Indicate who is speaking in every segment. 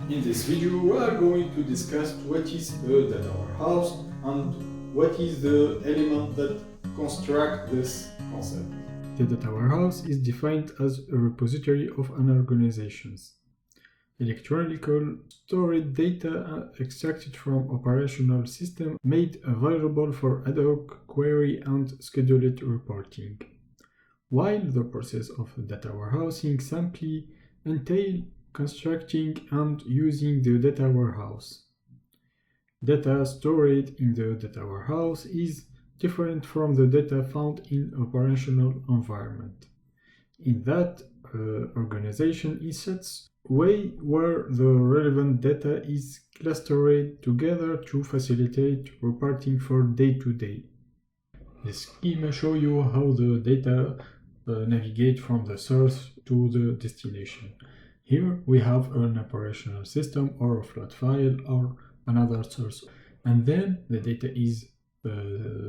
Speaker 1: In this video, we are going to discuss what is a data warehouse and what is the element that construct this concept. The data warehouse is defined as a repository of an organization's electronical stored data extracted from operational system made available for ad hoc query and scheduled reporting. While the process of data warehousing simply entails constructing and using the data warehouse. Data stored in the data warehouse is different from the data found in operational environment. In that organization is such way where the relevant data is clustered together to facilitate reporting for day-to-day. This schema shows you how the data navigate from the source to the destination. Here we have an operational system or a flat file or another source, and then the data is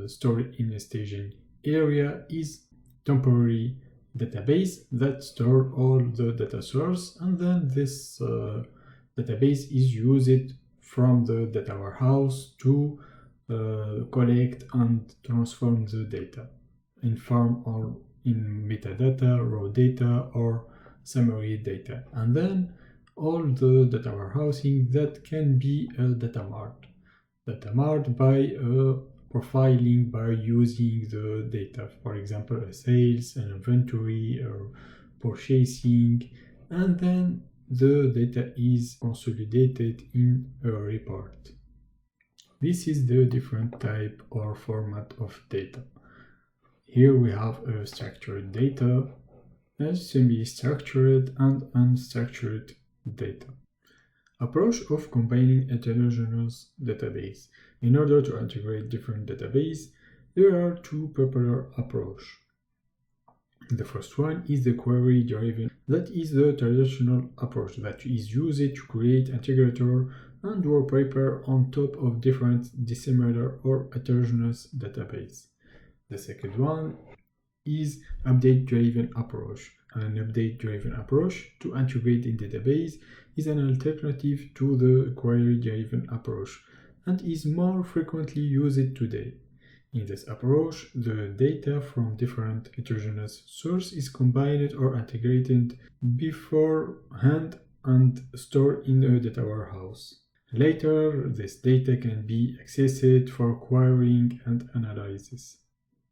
Speaker 1: stored in a staging area is temporary database that store all the data source, and then this database is used from the data warehouse to collect and transform the data in form or in metadata, raw data, or summary data, and then all the data warehousing that can be a data mart by profiling by using the data, for example a sales, an inventory, or purchasing, and then the data is consolidated in a report. This is the different type or format of data. Here we have a structured data, semi-structured and unstructured data. Approach of combining heterogeneous database. In order to integrate different databases, there are two popular approaches. The first one is the query-driven. That is the traditional approach that is used to create integrator and wallpaper on top of different dissimilar or heterogeneous databases. The second one is update-driven approach. An update-driven approach to integrate in database is an alternative to the query-driven approach and is more frequently used today. In this approach, the data from different heterogeneous sources is combined or integrated beforehand and stored in a data warehouse. Later, this data can be accessed for querying and analysis.